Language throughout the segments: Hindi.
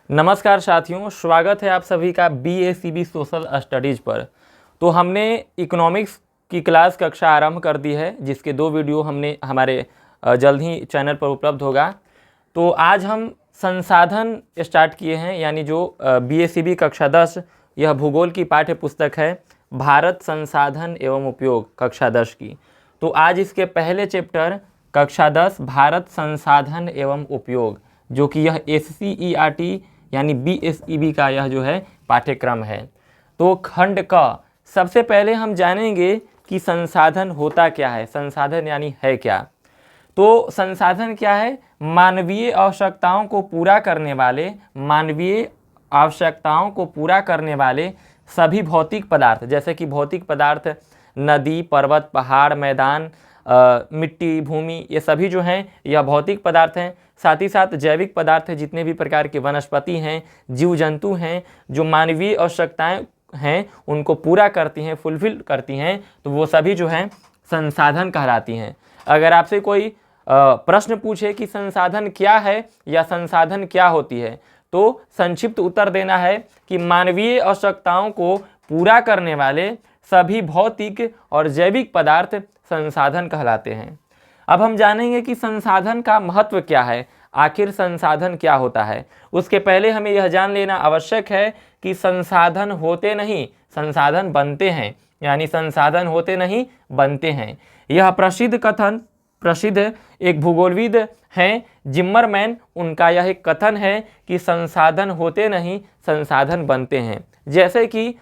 नमस्कार साथियों, स्वागत है आप सभी का BACB सोशल स्टडीज़ पर। तो हमने इकोनॉमिक्स की क्लास कक्षा आरंभ कर दी है, जिसके 2 वीडियो हमने हमारे जल्द ही चैनल पर उपलब्ध होगा। तो आज हम संसाधन स्टार्ट किए हैं, यानी जो BACB कक्षा 10 यह भूगोल की पाठ्य पुस्तक है, भारत संसाधन एवं उपयोग कक्षा 10 की। तो आज इसके पहले चैप्टर कक्षा 10 भारत संसाधन एवं उपयोग, जो कि यह SCERT यानी BSEB का यह जो है पाठ्यक्रम है। तो खंड क सबसे पहले हम जानेंगे कि संसाधन होता क्या है, संसाधन यानी है क्या। तो संसाधन क्या है? मानवीय आवश्यकताओं को पूरा करने वाले सभी भौतिक पदार्थ, जैसे कि भौतिक पदार्थ नदी, पर्वत, पहाड़, मैदान, मिट्टी, भूमि, ये सभी जो हैं यह भौतिक पदार्थ हैं। साथ ही साथ जैविक पदार्थ हैं, जितने भी प्रकार के वनस्पति हैं, जीव जंतु हैं, जो मानवीय आवश्यकताएं हैं उनको पूरा करती हैं, फुलफिल करती हैं, तो वो सभी जो हैं संसाधन कहलाती हैं। अगर आपसे कोई प्रश्न पूछे कि संसाधन क्या है या संसाधन क्या होती है, तो संक्षिप्त उत्तर देना है कि मानवीय आवश्यकताओं को पूरा करने वाले सभी भौतिक और जैविक पदार्थ संसाधन कहलाते हैं। अब हम जानेंगे कि संसाधन का महत्व क्या है, आखिर संसाधन क्या होता है। उसके पहले हमें यह जान लेना आवश्यक है कि संसाधन होते नहीं, संसाधन बनते हैं, यानी संसाधन होते नहीं बनते हैं। यह प्रसिद्ध एक भूगोलविद हैं जिम्मरमैन, उनका यह एक कथन है कि संसाधन होते नहीं, संसाधन बनते हैं। जैसे कि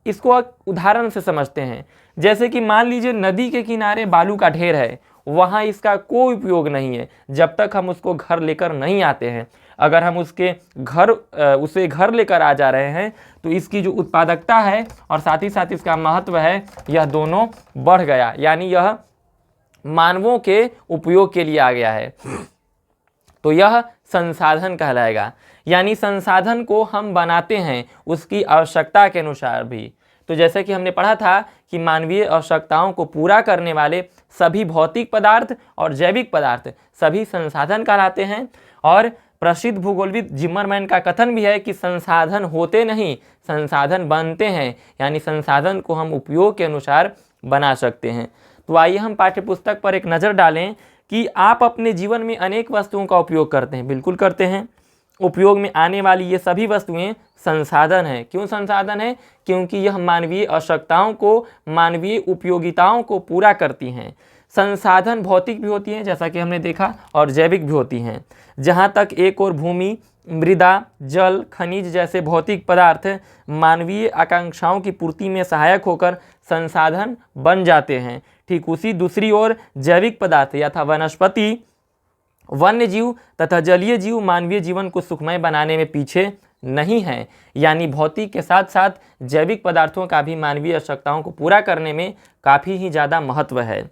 इसको उदाहरण से समझते हैं, जैसे कि मान लीजिए नदी के किनारे बालू का ढेर है, वहाँ इसका कोई उपयोग नहीं है जब तक हम उसको घर लेकर नहीं आते हैं। अगर हम उसे घर लेकर आ जा रहे हैं तो इसकी जो उत्पादकता है और साथ ही साथ इसका महत्व है, यह दोनों बढ़ गया, यानी यह मानवों के उपयोग के लिए आ गया है। तो यह संसाधन कहलाएगा, यानी संसाधन को हम बनाते हैं उसकी आवश्यकता के अनुसार भी। तो जैसे कि हमने पढ़ा था कि मानवीय आवश्यकताओं को पूरा करने वाले सभी भौतिक पदार्थ और जैविक पदार्थ सभी संसाधन कहलाते हैं। और प्रसिद्ध भूगोलविद जिम्मरमैन का कथन भी है कि संसाधन होते नहीं, संसाधन बनते हैं, यानी संसाधन को हम उपयोग के अनुसार बना सकते हैं। तो आइए हम पाठ्यपुस्तक पर एक नज़र डालें कि आप अपने जीवन में अनेक वस्तुओं का उपयोग करते हैं। बिल्कुल करते हैं। उपयोग में आने वाली ये सभी वस्तुएं संसाधन हैं। क्यों संसाधन है? क्योंकि यह मानवीय आवश्यकताओं को, मानवीय उपयोगिताओं को पूरा करती हैं। संसाधन भौतिक भी होती हैं, जैसा कि हमने देखा, और जैविक भी होती हैं। जहाँ तक एक और भूमि, मृदा, जल, खनिज जैसे भौतिक पदार्थ मानवीय आकांक्षाओं की पूर्ति में सहायक होकर संसाधन बन जाते हैं, ठीक उसी दूसरी ओर जैविक पदार्थ यथा वनस्पति, वन्य जीव तथा जलीय जीव मानवीय जीवन को सुखमय बनाने में पीछे नहीं है, यानी भौतिक के साथ साथ जैविक पदार्थों का भी मानवीय आवश्यकताओं को पूरा करने में काफ़ी ही ज़्यादा महत्व है।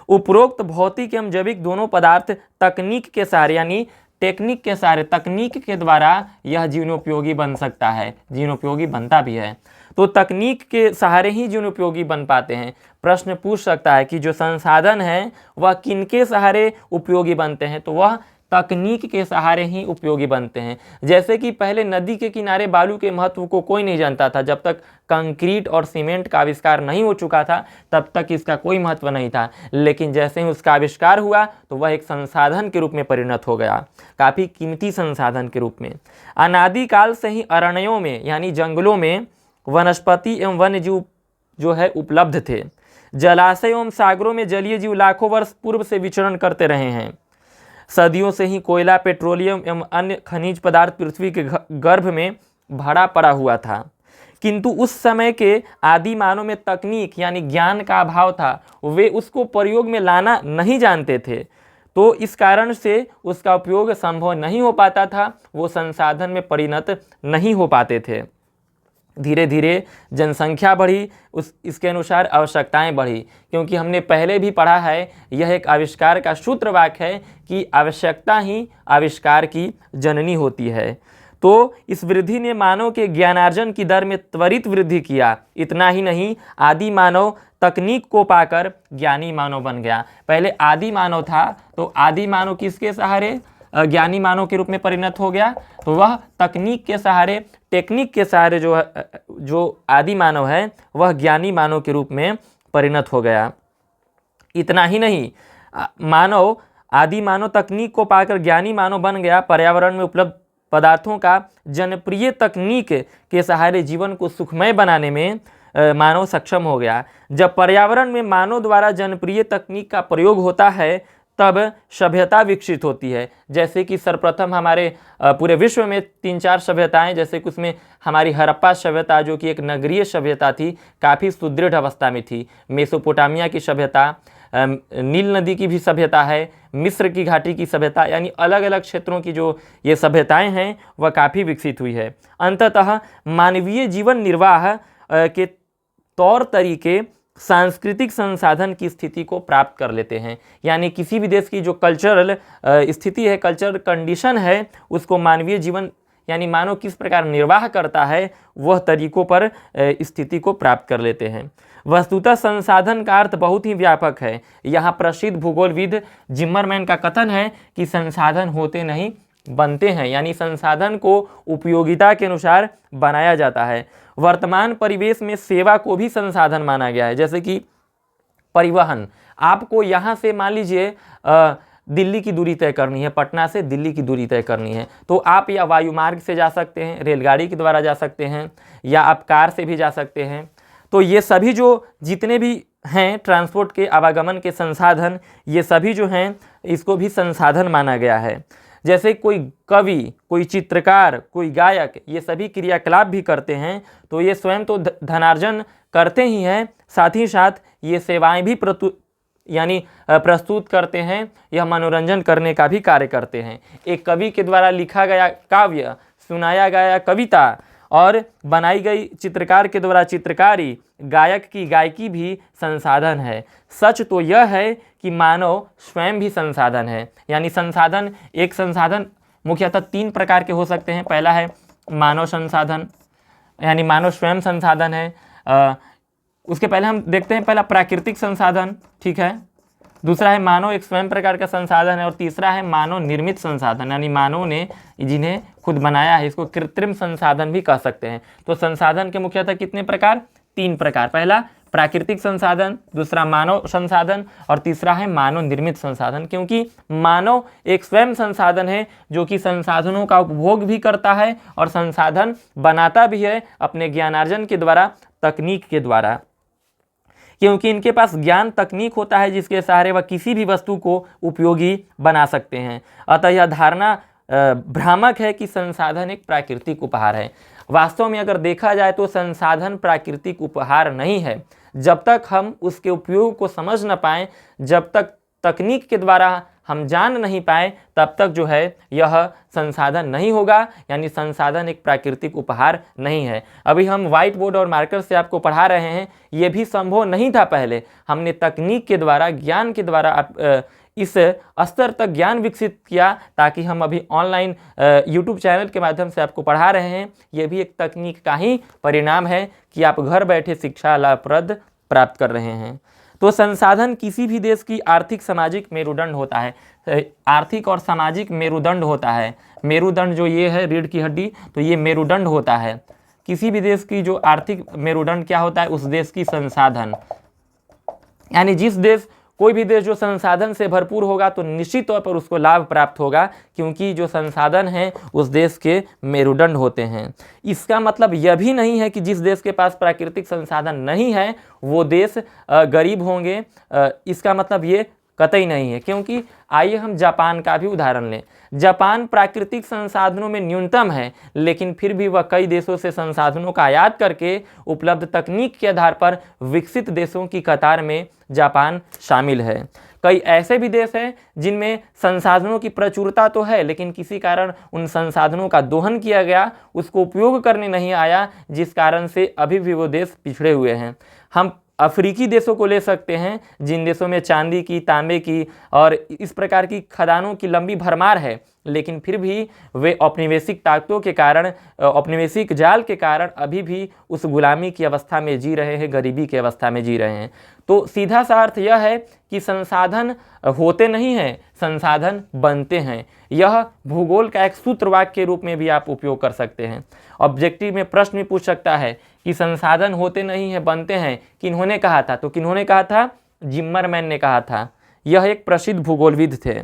उपरोक्त भौतिक एवं जैविक दोनों पदार्थ तकनीक के सहारे, यानी टेक्निक के सहारे, तकनीक के द्वारा यह जीवनोपयोगी बन सकता है, जीवनोपयोगी बनता भी है। तो तकनीक के सहारे ही जीवनोपयोगी बन पाते हैं। प्रश्न पूछ सकता है कि जो संसाधन है वह किनके सहारे उपयोगी बनते हैं, तो वह तकनीक के सहारे ही उपयोगी बनते हैं। जैसे कि पहले नदी के किनारे बालू के महत्व को कोई नहीं जानता था, जब तक कंक्रीट और सीमेंट का आविष्कार नहीं हो चुका था तब तक इसका कोई महत्व नहीं था। लेकिन जैसे ही उसका आविष्कार हुआ तो वह एक संसाधन के रूप में परिणत हो गया, काफ़ी कीमती संसाधन के रूप में। अनादिकाल से ही अरण्यों में, यानी जंगलों में वनस्पति एवं वन्य जीव जो है उपलब्ध थे। जलाशय एवं सागरों में जलीय जीव लाखों वर्ष पूर्व से विचरण करते रहे हैं। सदियों से ही कोयला, पेट्रोलियम एवं अन्य खनिज पदार्थ पृथ्वी के गर्भ में भरा पड़ा हुआ था, किंतु उस समय के आदि मानव में तकनीक यानी ज्ञान का अभाव था, वे उसको प्रयोग में लाना नहीं जानते थे, तो इस कारण से उसका उपयोग संभव नहीं हो पाता था, वो संसाधन में परिणत नहीं हो पाते थे। धीरे धीरे जनसंख्या बढ़ी, इसके अनुसार आवश्यकताएं बढ़ी, क्योंकि हमने पहले भी पढ़ा है, यह एक आविष्कार का सूत्र वाक्य है कि आवश्यकता ही आविष्कार की जननी होती है। तो इस वृद्धि ने मानव के ज्ञानार्जन की दर में त्वरित वृद्धि किया। इतना ही नहीं, आदि मानव तकनीक को पाकर ज्ञानी मानव बन गया। पहले आदि मानव था, तो आदि मानव किसके सहारे? ज्ञानी मानव के रूप में परिणत हो गया, तो वह तकनीक के सहारे, टेक्निक के सहारे जो आदि मानव है वह ज्ञानी मानव के रूप में परिणत हो गया। इतना ही नहीं, आदि मानव तकनीक को पाकर ज्ञानी मानव बन गया। पर्यावरण में उपलब्ध पदार्थों का जनप्रिय तकनीक के सहारे जीवन को सुखमय बनाने में मानव सक्षम हो गया। जब पर्यावरण में मानव द्वारा जनप्रिय तकनीक का प्रयोग होता है तब सभ्यता विकसित होती है। जैसे कि सर्वप्रथम हमारे पूरे विश्व में 3-4 सभ्यताएं, जैसे कि उसमें हमारी हड़प्पा सभ्यता जो कि एक नगरीय सभ्यता थी, काफ़ी सुदृढ़ अवस्था में थी। मेसोपोटामिया की सभ्यता, नील नदी की भी सभ्यता है, मिस्र की घाटी की सभ्यता, यानी अलग अलग क्षेत्रों की जो ये सभ्यताएं हैं वह काफ़ी विकसित हुई है। अंततः मानवीय जीवन निर्वाह के तौर तरीके सांस्कृतिक संसाधन की स्थिति को प्राप्त कर लेते हैं। यानी किसी भी देश की जो कल्चरल स्थिति है, कल्चरल कंडीशन है, उसको मानवीय जीवन यानी मानव किस प्रकार निर्वाह करता है वह तरीकों पर स्थिति को प्राप्त कर लेते हैं। वस्तुतः संसाधन का अर्थ बहुत ही व्यापक है। यहाँ प्रसिद्ध भूगोलविद जिम्मरमैन का कथन है कि संसाधन होते नहीं बनते हैं, यानी संसाधन को उपयोगिता के अनुसार बनाया जाता है। वर्तमान परिवेश में सेवा को भी संसाधन माना गया है। जैसे कि परिवहन, आपको यहाँ से मान लीजिए दिल्ली की दूरी तय करनी है, पटना से दिल्ली की दूरी तय करनी है, तो आप या वायु मार्ग से जा सकते हैं, रेलगाड़ी के द्वारा जा सकते हैं, या आप कार से भी जा सकते हैं। तो ये सभी जो जितने भी हैं ट्रांसपोर्ट के आवागमन के संसाधन, ये सभी जो हैं इसको भी संसाधन माना गया है। जैसे कोई कवि, कोई चित्रकार, कोई गायक, ये सभी क्रियाकलाप भी करते हैं, तो ये स्वयं तो धनार्जन करते ही हैं, साथ ही साथ ये सेवाएं भी प्रस्तुत करते हैं, यह मनोरंजन करने का भी कार्य करते हैं। एक कवि के द्वारा लिखा गया काव्य, सुनाया गया कविता और बनाई गई चित्रकार के द्वारा चित्रकारी, गायक की गायकी भी संसाधन है। सच तो यह है कि मानव स्वयं भी संसाधन है। यानी संसाधन मुख्यतः 3 प्रकार के हो सकते हैं। पहला है मानव संसाधन, यानी मानव स्वयं संसाधन है। उसके पहले हम देखते हैं पहला प्राकृतिक संसाधन, ठीक है। दूसरा है मानव एक स्वयं प्रकार का संसाधन है, और तीसरा है मानव निर्मित संसाधन, यानी मानव ने जिन्हें खुद बनाया है, इसको कृत्रिम संसाधन भी कह सकते हैं। तो संसाधन के मुख्यतः कितने प्रकार? 3 प्रकार। पहला प्राकृतिक संसाधन, दूसरा मानव संसाधन, और तीसरा है मानव निर्मित संसाधन। क्योंकि मानव एक स्वयं संसाधन है जो कि संसाधनों का उपभोग भी करता है और संसाधन बनाता भी है अपने ज्ञानार्जन के द्वारा, तकनीक के द्वारा। क्योंकि इनके पास ज्ञान तकनीक होता है जिसके सहारे वह किसी भी वस्तु को उपयोगी बना सकते हैं। अतः यह धारणा भ्रामक है कि संसाधन एक प्राकृतिक उपहार है। वास्तव में अगर देखा जाए तो संसाधन प्राकृतिक उपहार नहीं है। जब तक हम उसके उपयोग को समझ न पाएं, जब तक तकनीक के द्वारा हम जान नहीं पाए, तब तक जो है यह संसाधन नहीं होगा। यानी संसाधन एक प्राकृतिक उपहार नहीं है। अभी हम व्हाइट बोर्ड और मार्कर से आपको पढ़ा रहे हैं, ये भी संभव नहीं था पहले। हमने तकनीक के द्वारा, ज्ञान के द्वारा इस स्तर तक ज्ञान विकसित किया ताकि हम अभी ऑनलाइन यूट्यूब चैनल के माध्यम से आपको पढ़ा रहे हैं। ये भी एक तकनीक का ही परिणाम है कि आप घर बैठे शिक्षा लाभप्रद प्राप्त कर रहे हैं। तो संसाधन किसी भी देश की आर्थिक सामाजिक मेरुदंड होता है। आर्थिक और सामाजिक मेरुदंड होता है। मेरुदंड जो ये है रीढ़ की हड्डी, तो ये मेरुदंड होता है। किसी भी देश की जो आर्थिक मेरुदंड क्या होता है? उस देश की संसाधन। यानी कोई भी देश जो संसाधन से भरपूर होगा तो निश्चित तौर पर उसको लाभ प्राप्त होगा, क्योंकि जो संसाधन हैं उस देश के मेरुदंड होते हैं। इसका मतलब यह भी नहीं है कि जिस देश के पास प्राकृतिक संसाधन नहीं है वो देश गरीब होंगे। इसका मतलब ये कतई नहीं है, क्योंकि आइए हम जापान का भी उदाहरण लें। जापान प्राकृतिक संसाधनों में न्यूनतम है, लेकिन फिर भी वह कई देशों से संसाधनों का आयात करके उपलब्ध तकनीक के आधार पर विकसित देशों की कतार में जापान शामिल है। कई ऐसे भी देश हैं जिनमें संसाधनों की प्रचुरता तो है, लेकिन किसी कारण उन संसाधनों का दोहन किया गया, उसको उपयोग करने नहीं आया, जिस कारण से अभी भी वो देश पिछड़े हुए हैं। हम अफ्रीकी देशों को ले सकते हैं जिन देशों में चांदी की, तांबे की और इस प्रकार की खदानों की लंबी भरमार है, लेकिन फिर भी वे औपनिवेशिक ताकतों के कारण, औपनिवेशिक जाल के कारण अभी भी उस गुलामी की अवस्था में जी रहे हैं, गरीबी की अवस्था में जी रहे हैं। तो सीधा सा अर्थ यह है कि संसाधन होते नहीं हैं, संसाधन बनते हैं। यह भूगोल का एक सूत्र वाक्य के रूप में भी आप उपयोग कर सकते हैं। ऑब्जेक्टिव में प्रश्न भी पूछ सकता है कि संसाधन होते नहीं हैं, बनते हैं, किन्होंने कहा था? तो किन्होंने कहा था? जिम्मरमैन ने कहा था। यह एक प्रसिद्ध भूगोलविद थे।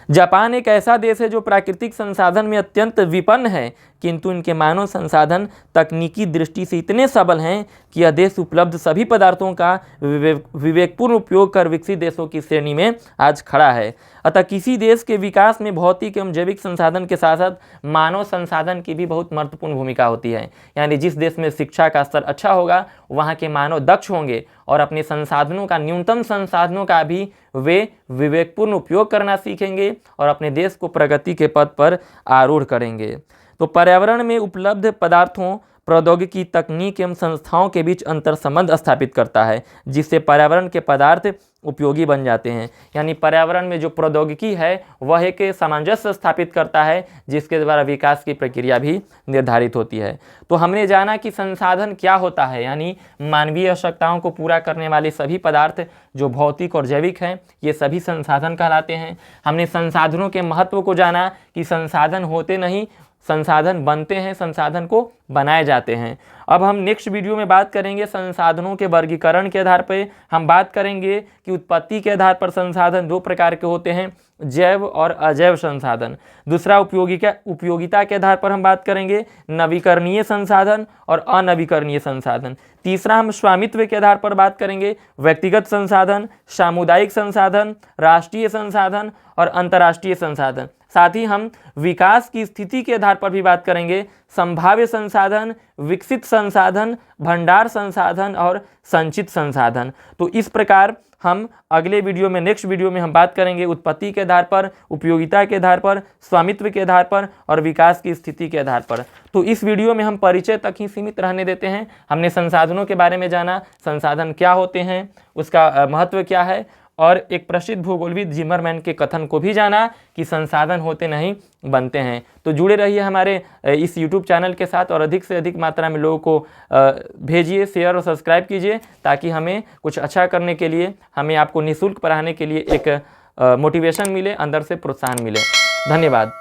जापान एक ऐसा देश है जो प्राकृतिक संसाधन में अत्यंत विपन्न है, किंतु इनके मानव संसाधन तकनीकी दृष्टि से इतने सबल हैं कि यह देश उपलब्ध सभी पदार्थों का विवेकपूर्ण उपयोग कर विकसित देशों की श्रेणी में आज खड़ा है। अतः किसी देश के विकास में भौतिक एवं जैविक संसाधन के साथ साथ मानव संसाधन की भी बहुत महत्वपूर्ण भूमिका होती है। यानी जिस देश में शिक्षा का स्तर अच्छा होगा, वहाँ के मानव दक्ष होंगे और अपने संसाधनों का, न्यूनतम संसाधनों का भी वे विवेकपूर्ण उपयोग करना सीखेंगे और अपने देश को प्रगति के पथ पर आरूढ़ करेंगे। तो पर्यावरण में उपलब्ध पदार्थों, प्रौद्योगिकी, तकनीक एवं संस्थाओं के बीच अंतर संबंध स्थापित करता है, जिससे पर्यावरण के पदार्थ उपयोगी बन जाते हैं। यानी पर्यावरण में जो प्रौद्योगिकी है वह एक सामंजस्य स्थापित करता है, जिसके द्वारा विकास की प्रक्रिया भी निर्धारित होती है। तो हमने जाना कि संसाधन क्या होता है, यानी मानवीय आवश्यकताओं को पूरा करने वाले सभी पदार्थ जो भौतिक और जैविक हैं, ये सभी संसाधन कहलाते हैं। हमने संसाधनों के महत्व को जाना कि संसाधन होते नहीं, संसाधन बनते हैं, संसाधन को बनाए जाते हैं। अब हम नेक्स्ट वीडियो में बात करेंगे संसाधनों के वर्गीकरण के आधार पर। हम बात करेंगे कि उत्पत्ति के आधार पर संसाधन दो प्रकार के होते हैं, जैव और अजैव संसाधन। दूसरा उपयोगिता के आधार पर हम बात करेंगे नवीकरणीय संसाधन और अनवीकरणीय संसाधन। तीसरा हम स्वामित्व के आधार पर बात करेंगे व्यक्तिगत संसाधन, सामुदायिक संसाधन, राष्ट्रीय संसाधन और अंतर्राष्ट्रीय संसाधन। साथ ही हम विकास की स्थिति के आधार पर भी बात करेंगे संभाव्य संसाधन, विकसित संसाधन, भंडार संसाधन और संचित संसाधन। तो इस प्रकार हम अगले वीडियो में, नेक्स्ट वीडियो में हम बात करेंगे उत्पत्ति के आधार पर, उपयोगिता के आधार पर, स्वामित्व के आधार पर और विकास की स्थिति के आधार पर। तो इस वीडियो में हम परिचय तक ही सीमित रहने देते हैं। हमने संसाधनों के बारे में जाना, संसाधन क्या होते हैं, उसका महत्व क्या है, और एक प्रसिद्ध भूगोलविद जिम्मरमैन के कथन को भी जाना कि संसाधन होते नहीं, बनते हैं। तो जुड़े रहिए हमारे इस YouTube चैनल के साथ और अधिक से अधिक मात्रा में लोगों को भेजिए, शेयर और सब्सक्राइब कीजिए, ताकि हमें कुछ अच्छा करने के लिए, हमें आपको निःशुल्क पढ़ाने के लिए एक मोटिवेशन मिले, अंदर से प्रोत्साहन मिले। धन्यवाद।